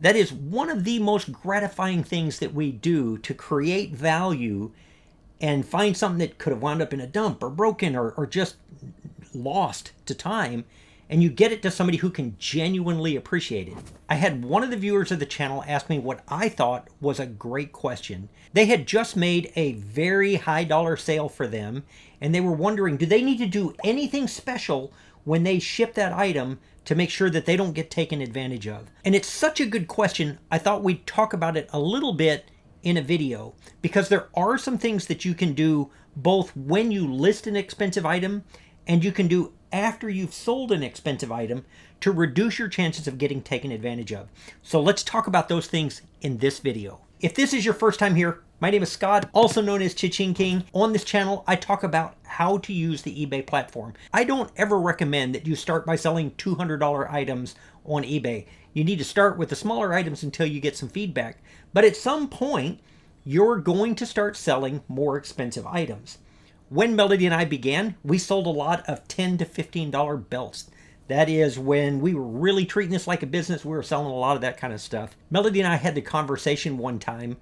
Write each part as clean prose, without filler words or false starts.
That is one of the most gratifying things that we do to create value and find something that could have wound up in a dump or broken or just lost to time, and you get it to somebody who can genuinely appreciate it. I had one of the viewers of the channel ask me what I thought was a great question. They had just made a very high dollar sale for them, and they were wondering, do they need to do anything special when they ship that item to make sure that they don't get taken advantage of? And it's such a good question, I thought we'd talk about it a little bit in a video, because there are some things that you can do both when you list an expensive item and you can do after you've sold an expensive item to reduce your chances of getting taken advantage of. So let's talk about those things in this video. If this is your first time here, my name is Scott, also known as ChaChingKing. On this channel, I talk about how to use the eBay platform. I don't ever recommend that you start by selling $200 items on eBay. You need to start with the smaller items until you get some feedback. But at some point, you're going to start selling more expensive items. When Melody and I began, we sold a lot of $10 to $15 belts. That is when we were really treating this like a business. We were selling a lot of that kind of stuff. Melody and I had the conversation one time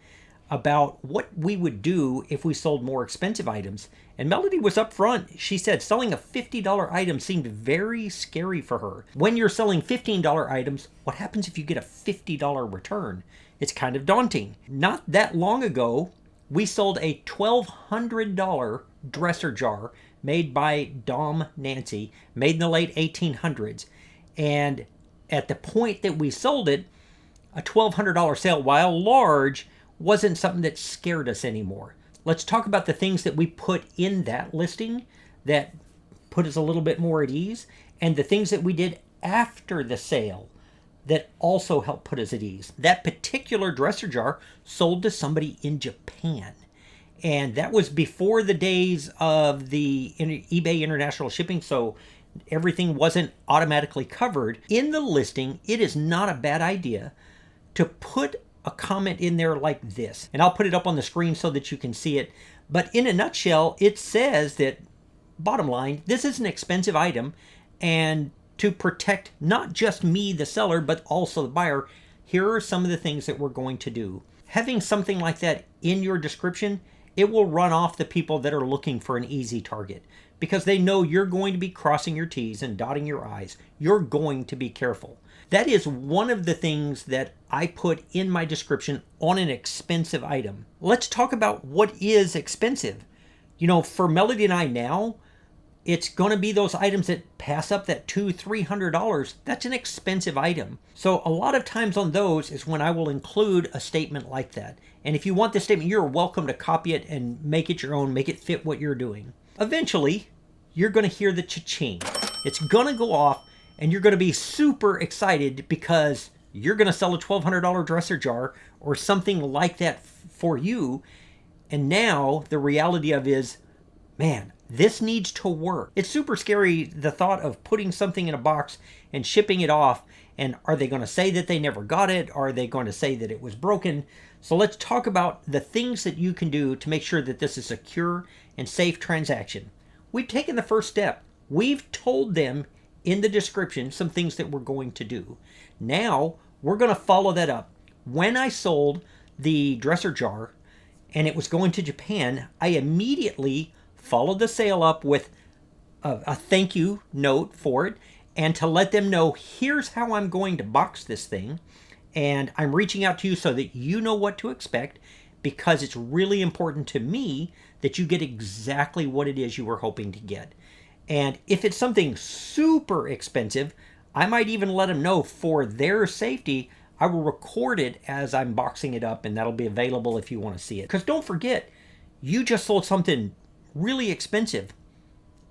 about what we would do if we sold more expensive items. And Melody was up front. She said selling a $50 item seemed very scary for her. When you're selling $15 items, what happens if you get a $50 return? It's kind of daunting. Not that long ago, we sold a $1,200 dresser jar made by Dom Nancy, made in the late 1800s. And at the point that we sold it, a $1,200 sale, while large, wasn't something that scared us anymore. Let's talk about the things that we put in that listing that put us a little bit more at ease, and the things that we did after the sale that also helped put us at ease. That particular dresser jar sold to somebody in Japan. And that was before the days of the eBay international shipping, so everything wasn't automatically covered. In the listing, it is not a bad idea to put a comment in there like this. And I'll put it up on the screen so that you can see it. But in a nutshell, it says that, bottom line, this is an expensive item, and to protect not just me, the seller, but also the buyer, here are some of the things that we're going to do. Having something like that in your description, it will run off the people that are looking for an easy target, because they know you're going to be crossing your T's and dotting your I's. You're going to be careful. That is one of the things that I put in my description on an expensive item. Let's talk about what is expensive. You know, for Melody and I now, it's going to be those items that pass up that $200, $300. That's an expensive item. So a lot of times on those is when I will include a statement like that. And if you want this statement, you're welcome to copy it and make it your own, make it fit what you're doing. Eventually, you're going to hear the cha-ching. It's going to go off, and you're going to be super excited because you're going to sell a $1,200 dresser jar or something like that for you. And now the reality of is, man, this needs to work. It's super scary, the thought of putting something in a box and shipping it off. And are they going to say that they never got it? Are they going to say that it was broken? So let's talk about the things that you can do to make sure that this is a secure and safe transaction. We've taken the first step. We've told them in the description some things that we're going to do. Now we're going to follow that up. When I sold the dresser jar and it was going to Japan, I immediately followed the sale up with a thank you note for it, and to let them know, here's how I'm going to box this thing, and I'm reaching out to you so that you know what to expect, because it's really important to me that you get exactly what it is you were hoping to get. And if it's something super expensive, I might even let them know for their safety, I will record it as I'm boxing it up, and that'll be available if you want to see it. Because don't forget, you just sold something really expensive,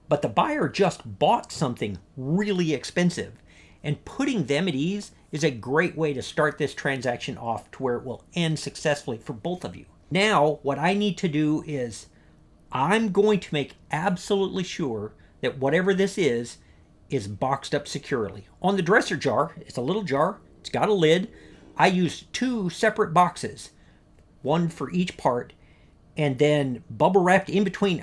but the buyer just bought something really expensive, and putting them at ease is a great way to start this transaction off to where it will end successfully for both of you. Now, what I need to do is I'm going to make absolutely sure that whatever this is boxed up securely. On the dresser jar, it's a little jar, it's got a lid. I used 2 separate boxes, one for each part, and then bubble wrapped in between.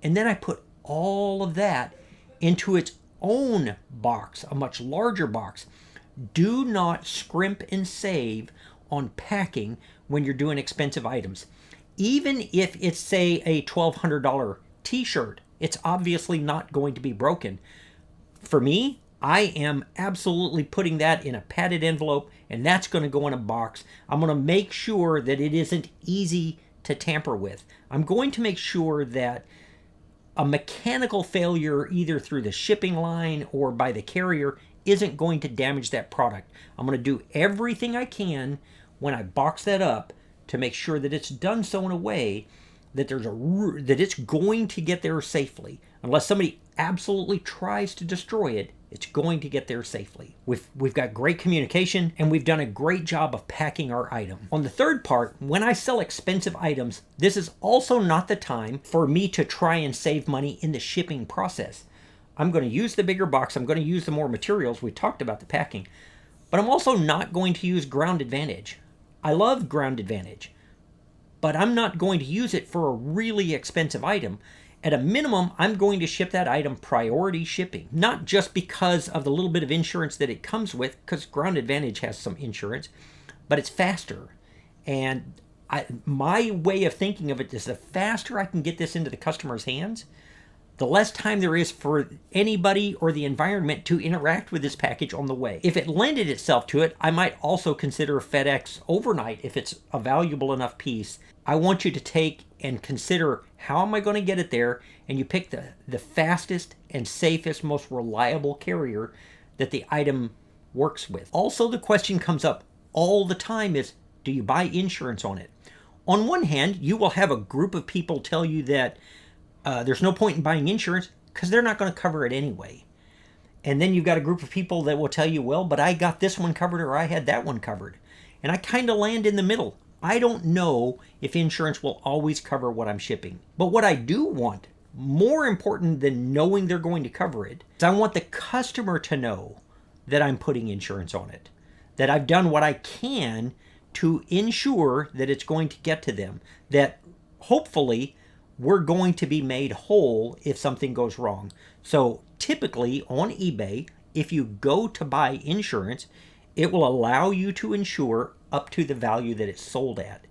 And then I put all of that into its own box, a much larger box. Do not scrimp and save on packing when you're doing expensive items. Even if it's, say, a $1,200 t-shirt, it's obviously not going to be broken. For me, I am absolutely putting that in a padded envelope, and that's going to go in a box. I'm going to make sure that it isn't easy to tamper with. I'm going to make sure that a mechanical failure, either through the shipping line or by the carrier, isn't going to damage that product. I'm going to do everything I can when I box that up to make sure that it's done so in a way that that it's going to get there safely. Unless somebody absolutely tries to destroy it, it's going to get there safely. We've got great communication, and we've done a great job of packing our item. On the third part, when I sell expensive items, this is also not the time for me to try and save money in the shipping process. I'm going to use the bigger box. I'm going to use the more materials. We talked about the packing. But I'm also not going to use ground advantage. I love ground advantage, but I'm not going to use it for a really expensive item. At a minimum, I'm going to ship that item priority shipping, not just because of the little bit of insurance that it comes with, because Ground Advantage has some insurance, but it's faster. And my way of thinking of it is the faster I can get this into the customer's hands, the less time there is for anybody or the environment to interact with this package on the way. If it lended itself to it, I might also consider FedEx overnight if it's a valuable enough piece. I want you to take and consider, how am I going to get it there? And you pick the fastest and safest, most reliable carrier that the item works with. Also, the question comes up all the time is, do you buy insurance on it? On one hand, you will have a group of people tell you that there's no point in buying insurance because they're not going to cover it anyway. And then you've got a group of people that will tell you, well, but I got this one covered or I had that one covered. And I kind of land in the middle. I don't know if insurance will always cover what I'm shipping. But what I do want, more important than knowing they're going to cover it, is I want the customer to know that I'm putting insurance on it, that I've done what I can to ensure that it's going to get to them, that hopefully we're going to be made whole if something goes wrong. So typically on eBay, if you go to buy insurance, it will allow you to insure up to the value that it's sold at.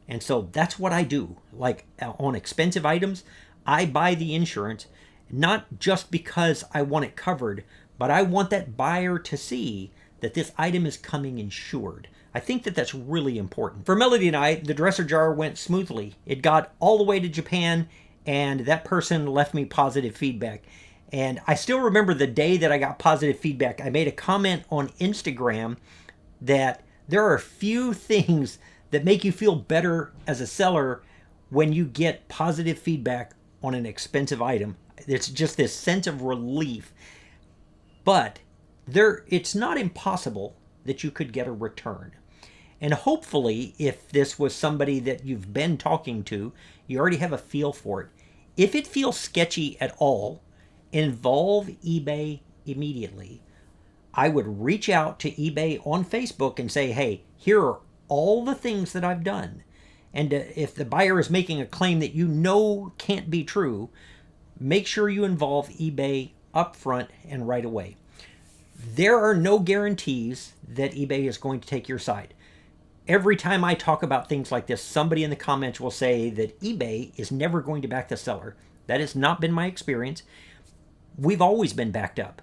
And so that's what I do. Like on expensive items, I buy the insurance, not just because I want it covered, but I want that buyer to see that this item is coming insured. I think that that's really important. For Melody and I, the dresser jar went smoothly. It got all the way to Japan, and that person left me positive feedback. And I still remember the day that I got positive feedback. I made a comment on Instagram that there are a few things that make you feel better as a seller when you get positive feedback on an expensive item. It's just this sense of relief. But it's not impossible that you could get a return. And hopefully, if this was somebody that you've been talking to, you already have a feel for it. If it feels sketchy at all, involve eBay immediately. I would reach out to eBay on Facebook and say, hey, here are all the things that I've done. And if the buyer is making a claim that you know can't be true, make sure you involve eBay upfront and right away. There are no guarantees that eBay is going to take your side. Every time I talk about things like this, somebody in the comments will say that eBay is never going to back the seller. That has not been my experience. We've always been backed up.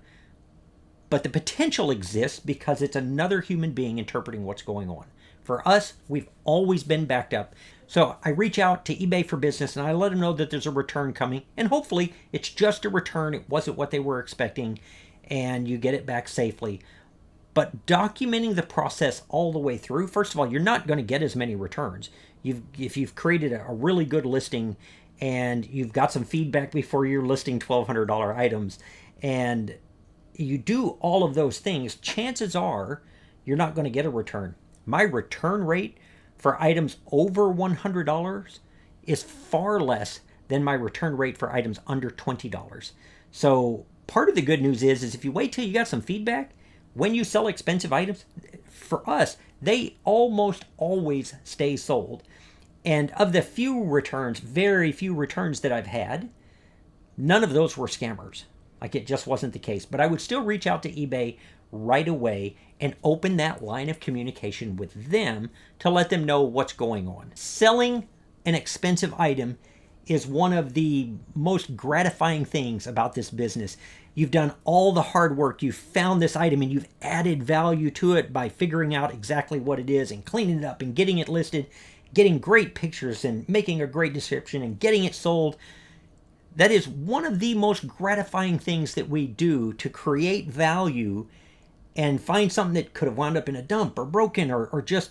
But the potential exists because it's another human being interpreting what's going on. For us, we've always been backed up. So I reach out to eBay for Business and I let them know that there's a return coming. And hopefully it's just a return. It wasn't what they were expecting. And you get it back safely. But documenting the process all the way through, first of all, you're not going to get as many returns. If you've created a really good listing and you've got some feedback before you're listing $1,200 items, and you do all of those things, chances are you're not going to get a return. My return rate for items over $100 is far less than my return rate for items under $20. So part of the good news is if you wait till you got some feedback, when you sell expensive items, for us, they almost always stay sold. And of the few returns, very few returns that I've had, none of those were scammers. Like it just wasn't the case. But I would still reach out to eBay right away and open that line of communication with them to let them know what's going on. Selling an expensive item is one of the most gratifying things about this business. You've done all the hard work. You've found this item and you've added value to it by figuring out exactly what it is and cleaning it up and getting it listed, getting great pictures and making a great description and getting it sold. That is one of the most gratifying things that we do to create value and find something that could have wound up in a dump or broken or just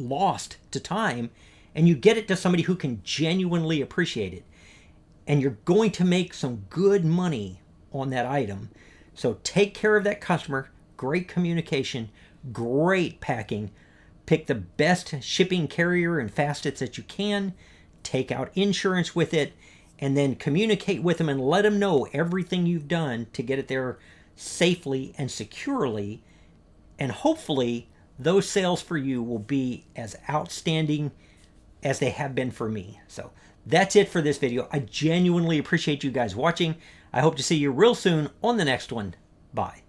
lost to time. And you get it to somebody who can genuinely appreciate it. And you're going to make some good money on that item. So take care of that customer. Great communication, great packing. Pick the best shipping carrier and fastest that you can. Take out insurance with it. And then communicate with them and let them know everything you've done to get it there safely and securely. And hopefully those sales for you will be as outstanding as they have been for me. So that's it for this video. I genuinely appreciate you guys watching. I hope to see you real soon on the next one. Bye.